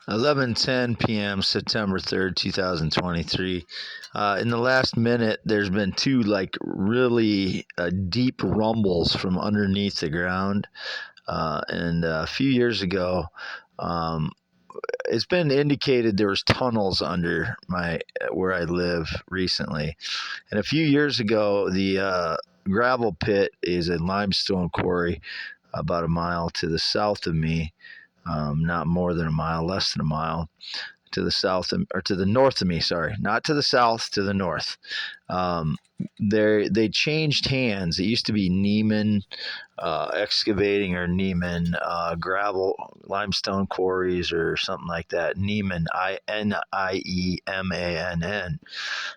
11:10 p.m. September 3rd, 2023. In the last minute, there's been two really deep rumbles from underneath the ground. And a few years ago, um, it's been indicated there was tunnels under where I live recently. And a few years ago, the gravel pit is a limestone quarry about a mile to the south of me. Not more than a mile, less than a mile to the south, or to the north of me. Sorry, not to the south, to the north. They changed hands. It used to be Neiman Excavating or Neiman Gravel Limestone Quarries or something like that. Neiman, Niemann.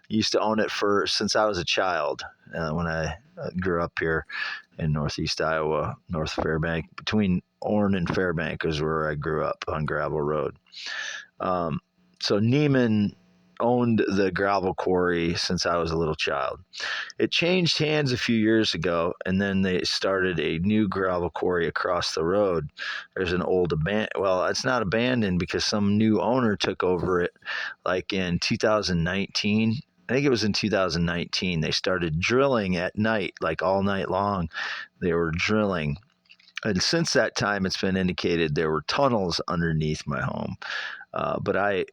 Used to own it since I was a child. When I grew up here in northeast Iowa, North Fairbank, between Orne and Fairbank is where I grew up on Gravel Road. So Neiman owned the gravel quarry since I was a little child. It changed hands a few years ago, and then they started a new gravel quarry across the road. There's an old it's not abandoned because some new owner took over it like in 2019. I think it was in 2019. They started drilling at night, like all night long. They were drilling. And since that time, it's been indicated there were tunnels underneath my home. But I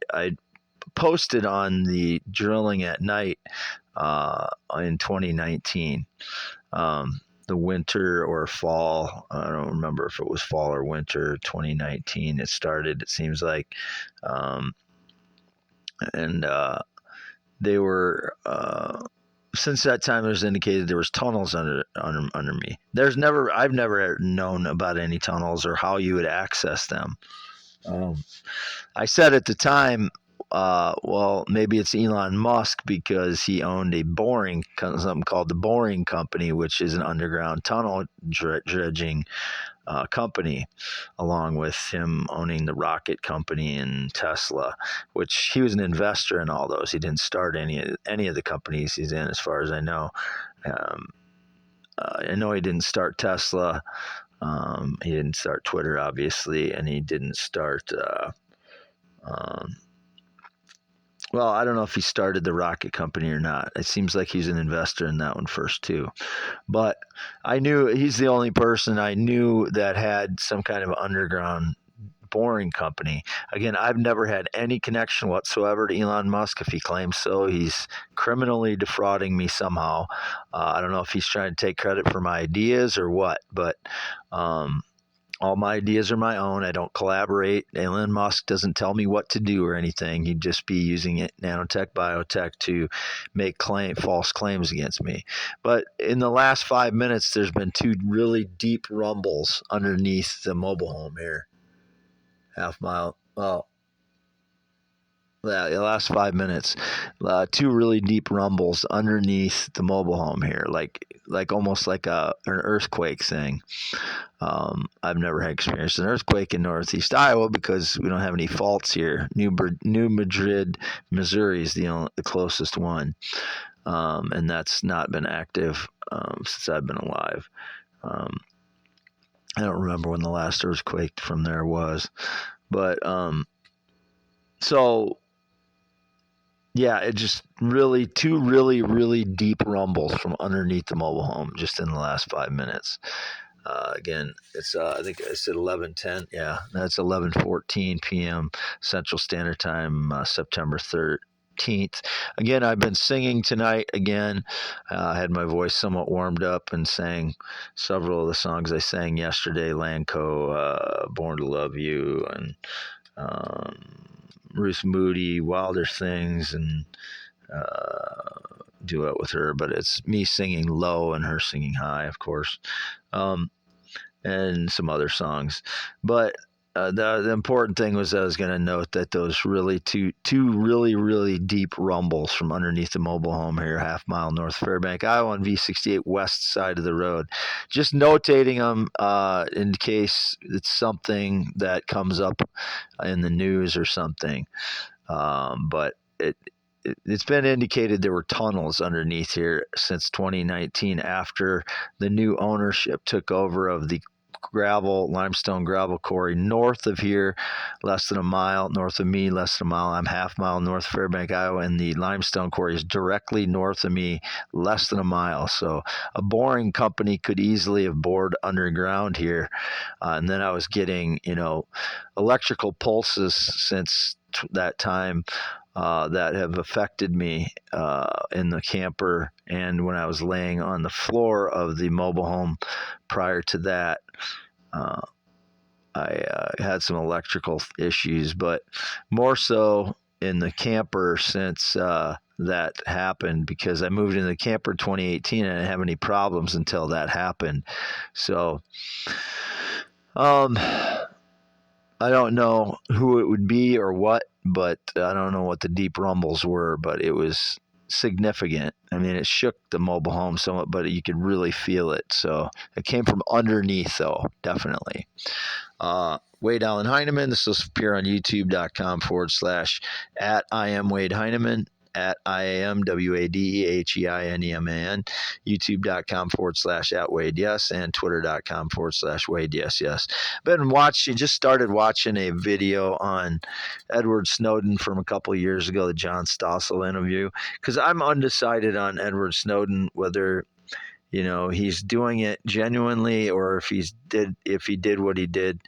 posted on the drilling at night in 2019. The winter or fall, I don't remember if it was fall or winter 2019 it started, it seems like. They were since that time it was indicated there was tunnels under me. I've never known about any tunnels or how you would access them. I said at the time, well, maybe it's Elon Musk because he owned something called the Boring Company, which is an underground tunnel dredging company, along with him owning the Rocket Company and Tesla, which he was an investor in all those. He didn't start any of the companies he's in, as far as I know. I know he didn't start Tesla. He didn't start Twitter, obviously, and he didn't start. Well, I don't know if he started the Rocket Company or not. It seems like he's an investor in that one first, too. But I knew he's the only person I knew that had some kind of underground boring company. Again, I've never had any connection whatsoever to Elon Musk. If he claims so, he's criminally defrauding me somehow. I don't know if he's trying to take credit for my ideas or what, but all my ideas are my own. I don't collaborate. Elon Musk doesn't tell me what to do or anything. He'd just be using it, nanotech, biotech, to make false claims against me. But in the last 5 minutes, there's been two really deep rumbles underneath the mobile home here. The last 5 minutes, two really deep rumbles underneath the mobile home here, like almost like an earthquake thing. I've never had experienced an earthquake in northeast Iowa because we don't have any faults here. New Madrid, Missouri is the closest one, and that's not been active since I've been alive. I don't remember when the last earthquake from there was, but so yeah, it just two really deep rumbles from underneath the mobile home just in the last 5 minutes. Again, it's I think I said 11:10. Yeah, that's 11:14 p.m. Central Standard Time, September 13th. Again, I've been singing tonight again. I had my voice somewhat warmed up and sang several of the songs I sang yesterday. Lanco, Born to Love You, and Ruth Moody, Wilder Things, and duet with her, but it's me singing low and her singing high, of course, and some other songs. But the important thing was I was going to note that those two really deep rumbles from underneath the mobile home here, half mile north Fairbank, Iowa, on V68 west side of the road. Just notating them in case it's something that comes up in the news or something. But it's been indicated there were tunnels underneath here since 2019 after the new ownership took over of the limestone gravel quarry north of here, less than a mile. North of me, less than a mile. I'm half mile north of Fairbank, Iowa, and the limestone quarry is directly north of me, less than a mile. So a boring company could easily have bored underground here. And then I was getting, electrical pulses since that time that have affected me in the camper, and when I was laying on the floor of the mobile home prior to that. I had some electrical issues, but more so in the camper since that happened, because I moved into the camper in 2018 and I didn't have any problems until that happened. So I don't know who it would be or what, but I don't know what the deep rumbles were, but it was significant. I mean, it shook the mobile home somewhat, but you could really feel it. So it came from underneath, though, definitely. Wade Allen Heineman. This will appear on youtube.com/at I am Wade Heineman, at IAMWADEHEINEMAN, youtube.com/at Wade Yes, and twitter.com/Wade Yes. Just started watching a video on Edward Snowden from a couple of years ago, the John Stossel interview, because I'm undecided on Edward Snowden, whether he's doing it genuinely, or if he did what he did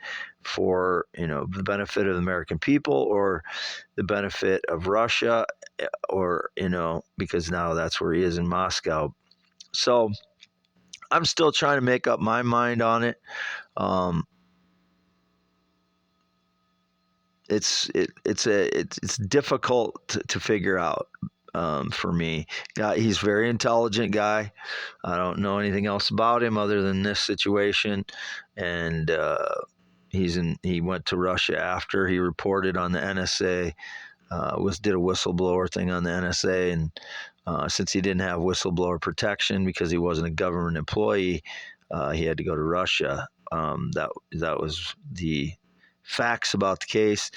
for the benefit of the American people or the benefit of Russia, or because now that's where he is, in Moscow. So I'm still trying to make up my mind on it. It's difficult to figure out. For me, he's a very intelligent guy. I don't know anything else about him other than this situation, and he went to Russia after he reported on the NSA. Did a whistleblower thing on the NSA, and since he didn't have whistleblower protection because he wasn't a government employee, he had to go to Russia. That was the facts about the case.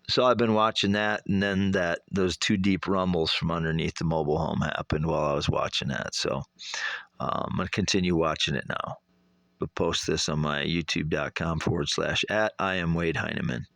So I've been watching that, and then those two deep rumbles from underneath the mobile home happened while I was watching that. So I'm going to continue watching it now. But post this on my youtube.com/at I am Wade Heineman.